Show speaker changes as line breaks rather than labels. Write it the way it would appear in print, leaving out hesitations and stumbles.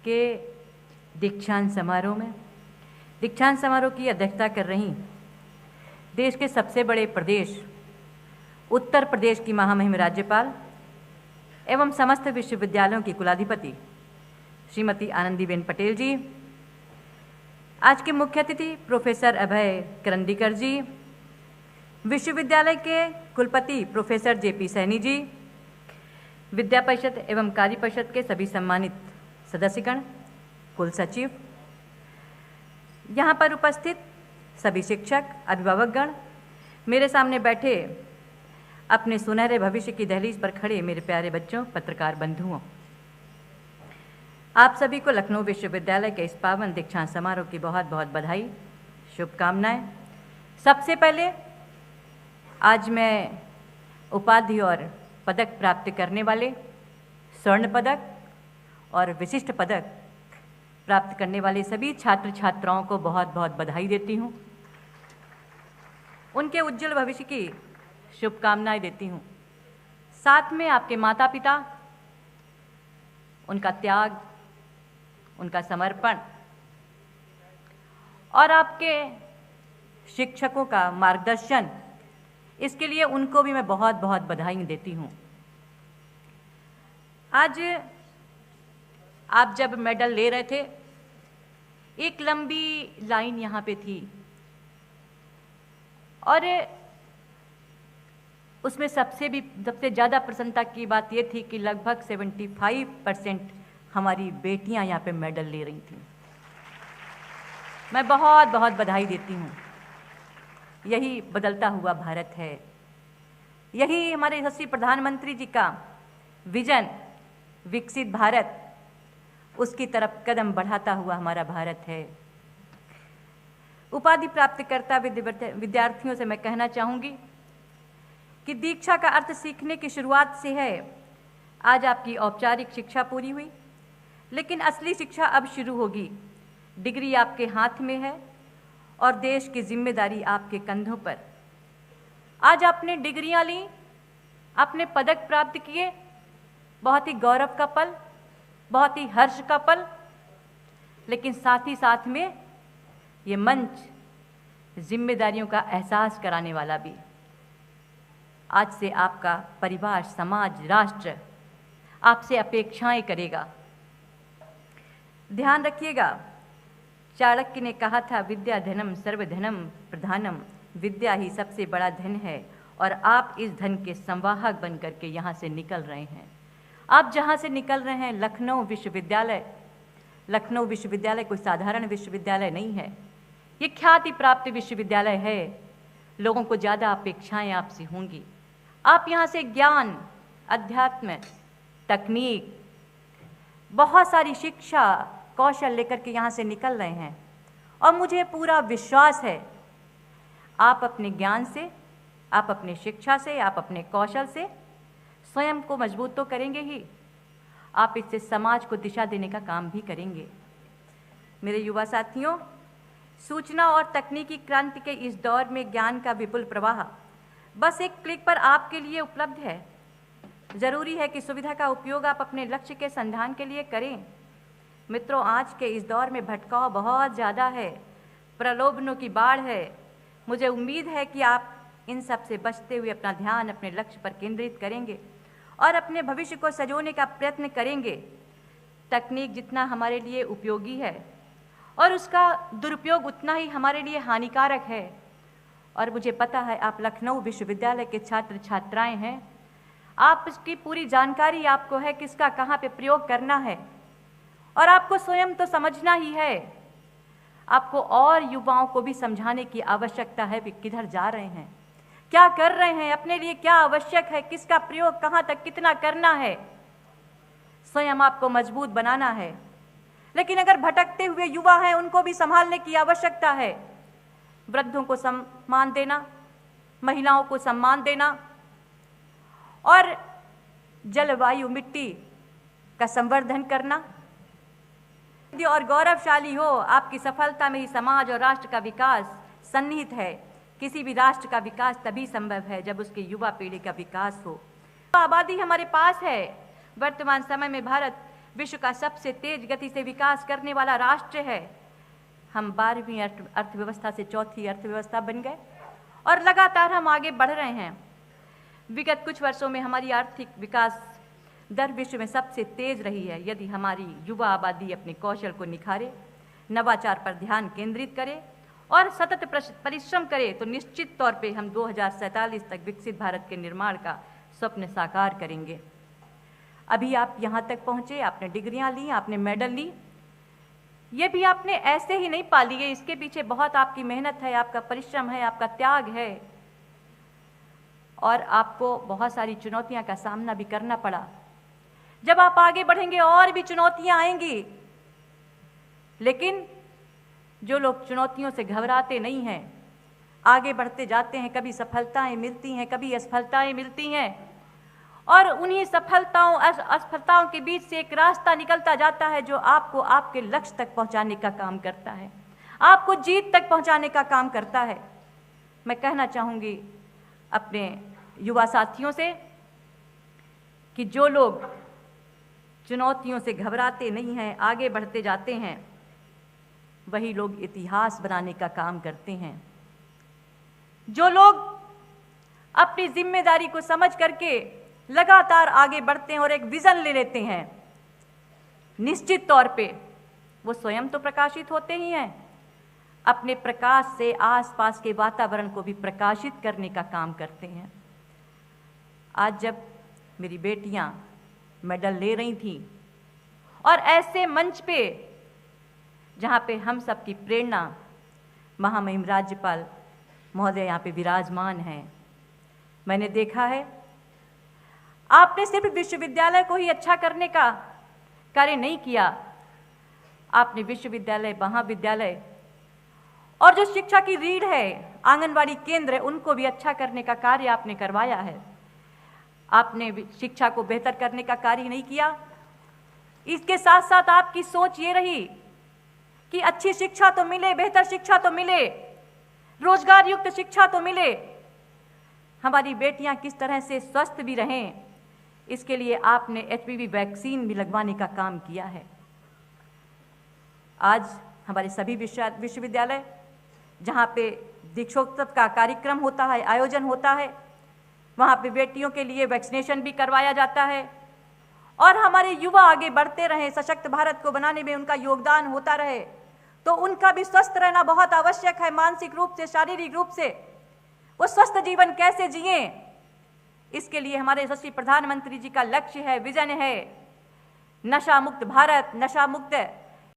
के दीक्षांत समारोह की अध्यक्षता कर रही देश के सबसे बड़े प्रदेश उत्तर प्रदेश की महामहिम राज्यपाल एवं समस्त विश्वविद्यालयों की कुलाधिपति श्रीमती आनंदीबेन पटेल जी, आज के मुख्य अतिथि प्रोफेसर अभय करंदीकर जी, विश्वविद्यालय के कुलपति प्रोफेसर जेपी सैनी जी, विद्या परिषद एवं कार्य परिषद के सभी सम्मानित सदस्यगण, कुल सचिव, यहाँ पर उपस्थित सभी शिक्षक, अभिभावकगण, मेरे सामने बैठे अपने सुनहरे भविष्य की दहलीज पर खड़े मेरे प्यारे बच्चों, पत्रकार बंधुओं, आप सभी को लखनऊ विश्वविद्यालय के इस पावन दीक्षांत समारोह की बहुत बहुत बधाई, शुभकामनाएं। सबसे पहले आज मैं उपाधि और पदक प्राप्त करने वाले, स्वर्ण पदक और विशिष्ट पदक प्राप्त करने वाले सभी छात्र छात्राओं को बहुत बहुत बधाई देती हूँ, उनके उज्जवल भविष्य की शुभकामनाएं देती हूँ। साथ में आपके माता पिता, उनका त्याग, उनका समर्पण और आपके शिक्षकों का मार्गदर्शन, इसके लिए उनको भी मैं बहुत बहुत बधाई देती हूँ। आज आप जब मेडल ले रहे थे, एक लंबी लाइन यहाँ पे थी और उसमें सबसे ज़्यादा प्रसन्नता की बात ये थी कि लगभग 75% हमारी बेटियां यहाँ पे मेडल ले रही थीं। मैं बहुत बहुत बधाई देती हूँ। यही बदलता हुआ भारत है, यही हमारे यशस्वी प्रधानमंत्री जी का विजन, विकसित भारत, उसकी तरफ कदम बढ़ाता हुआ हमारा भारत है। उपाधि प्राप्त करता विद्यार्थियों से मैं कहना चाहूँगी कि दीक्षा का अर्थ सीखने की शुरुआत से है। आज आपकी औपचारिक शिक्षा पूरी हुई, लेकिन असली शिक्षा अब शुरू होगी। डिग्री आपके हाथ में है और देश की जिम्मेदारी आपके कंधों पर। आज आपने डिग्रियां ली, आपने पदक प्राप्त किए, बहुत ही गौरव का पल, बहुत ही हर्ष का पल, लेकिन साथ ही साथ में ये मंच जिम्मेदारियों का एहसास कराने वाला भी। आज से आपका परिवार, समाज, राष्ट्र आपसे अपेक्षाएं करेगा। ध्यान रखिएगा, चाणक्य ने कहा था, विद्या धनम सर्वधनम प्रधानम, विद्या ही सबसे बड़ा धन है और आप इस धन के संवाहक बन करके यहाँ से निकल रहे हैं। आप जहाँ से निकल रहे हैं, लखनऊ विश्वविद्यालय कोई साधारण विश्वविद्यालय नहीं है, ये ख्याति प्राप्त विश्वविद्यालय है। लोगों को ज़्यादा अपेक्षाएं आपसे होंगी। आप यहाँ से ज्ञान, अध्यात्म, तकनीक, बहुत सारी शिक्षा, कौशल लेकर के यहाँ से निकल रहे हैं और मुझे पूरा विश्वास है आप अपने ज्ञान से, आप अपने शिक्षा से, आप अपने कौशल से स्वयं को मजबूत तो करेंगे ही, आप इससे समाज को दिशा देने का काम भी करेंगे। मेरे युवा साथियों, सूचना और तकनीकी क्रांति के इस दौर में ज्ञान का विपुल प्रवाह बस एक क्लिक पर आपके लिए उपलब्ध है। ज़रूरी है कि सुविधा का उपयोग आप अपने लक्ष्य के संधान के लिए करें। मित्रों, आज के इस दौर में भटकाव बहुत ज़्यादा है, प्रलोभनों की बाढ़ है। मुझे उम्मीद है कि आप इन सब से बचते हुए अपना ध्यान अपने लक्ष्य पर केंद्रित करेंगे और अपने भविष्य को सजोने का प्रयत्न करेंगे। तकनीक जितना हमारे लिए उपयोगी है और उसका दुरुपयोग उतना ही हमारे लिए हानिकारक है। और मुझे पता है आप लखनऊ विश्वविद्यालय के छात्र छात्राएं हैं, आप इसकी पूरी जानकारी आपको है किसका कहाँ पे प्रयोग करना है और आपको स्वयं तो समझना ही है, आपको और युवाओं को भी समझाने की आवश्यकता है वे किधर जा रहे हैं, क्या कर रहे हैं, अपने लिए क्या आवश्यक है, किसका प्रयोग कहाँ तक कितना करना है। स्वयं आपको मजबूत बनाना है। लेकिन अगर भटकते हुए युवा हैं, उनको भी संभालने की आवश्यकता है। वृद्धों को सम्मान देना, महिलाओं को सम्मान देना और जलवायु, मिट्टी का संवर्धन करना और गौरवशाली हो। आपकी सफलता में ही समाज और राष्ट्र का विकास सन्निहित है। किसी भी राष्ट्र का विकास तभी संभव है जब उसकी युवा पीढ़ी का विकास हो। आबादी हमारे पास है। वर्तमान समय में भारत विश्व का सबसे तेज गति से विकास करने वाला राष्ट्र है। हम 12वीं अर्थव्यवस्था से चौथी अर्थव्यवस्था बन गए और लगातार हम आगे बढ़ रहे हैं। विगत कुछ वर्षों में हमारी आर्थिक विकास दर विश्व में सबसे तेज रही है। यदि हमारी युवा आबादी अपने कौशल को निखारे, नवाचार पर ध्यान केंद्रित करे और सतत परिश्रम करे तो निश्चित तौर पे हम 2047 तक विकसित भारत के निर्माण का स्वप्न साकार करेंगे। अभी आप यहाँ तक पहुँचे, आपने डिग्रियाँ ली, आपने मेडल ली, ये भी आपने ऐसे ही नहीं पा लिए, इसके पीछे बहुत आपकी मेहनत है, आपका परिश्रम है, आपका त्याग है और आपको बहुत सारी चुनौतियां का सामना भी करना पड़ा। जब आप आगे बढ़ेंगे और भी चुनौतियां आएंगी, लेकिन जो लोग चुनौतियों से घबराते नहीं हैं, आगे बढ़ते जाते हैं, कभी सफलताएं मिलती हैं, कभी असफलताएं मिलती हैं और उन्हीं सफलताओं असफलताओं के बीच से एक रास्ता निकलता जाता है जो आपको आपके लक्ष्य तक पहुंचाने का काम करता है, आपको जीत तक पहुंचाने का काम करता है। मैं कहना चाहूँगी अपने युवा साथियों से कि जो लोग चुनौतियों से घबराते नहीं हैं, आगे बढ़ते जाते हैं, वही लोग इतिहास बनाने का काम करते हैं। जो लोग अपनी जिम्मेदारी को समझ करके लगातार आगे बढ़ते हैं और एक विजन ले लेते हैं, निश्चित तौर पे वो स्वयं तो प्रकाशित होते ही हैं, अपने प्रकाश से आसपास के वातावरण को भी प्रकाशित करने का काम करते हैं। आज जब मेरी बेटियां मेडल ले रही थीं और ऐसे मंच पे जहाँ पे हम सब की प्रेरणा महामहिम राज्यपाल महोदय यहाँ पे विराजमान हैं, मैंने देखा है आपने सिर्फ विश्वविद्यालय को ही अच्छा करने का कार्य नहीं किया, आपने विश्वविद्यालय, महाविद्यालय और जो शिक्षा की रीढ़ है, आंगनवाड़ी केंद्र है, उनको भी अच्छा करने का कार्य आपने करवाया है। आपने शिक्षा को बेहतर करने का कार्य नहीं किया, इसके साथ साथ आपकी सोच ये रही कि अच्छी शिक्षा तो मिले, बेहतर शिक्षा तो मिले, रोजगार युक्त शिक्षा तो मिले, हमारी बेटियां किस तरह से स्वस्थ भी रहें, इसके लिए आपने HPV वैक्सीन भी लगवाने का काम किया है। आज हमारे सभी विश्वविद्यालय जहाँ पे दीक्षोत्सव का कार्यक्रम होता है, आयोजन होता है, वहाँ पे बेटियों के लिए वैक्सीनेशन भी करवाया जाता है और हमारे युवा आगे बढ़ते रहें, सशक्त भारत को बनाने में उनका योगदान होता रहे, तो उनका भी स्वस्थ रहना बहुत आवश्यक है। मानसिक रूप से, शारीरिक रूप से वो स्वस्थ जीवन कैसे जिएं, इसके लिए हमारे यशस्वी प्रधानमंत्री जी का लक्ष्य है, विजन है, नशा मुक्त भारत, नशा मुक्त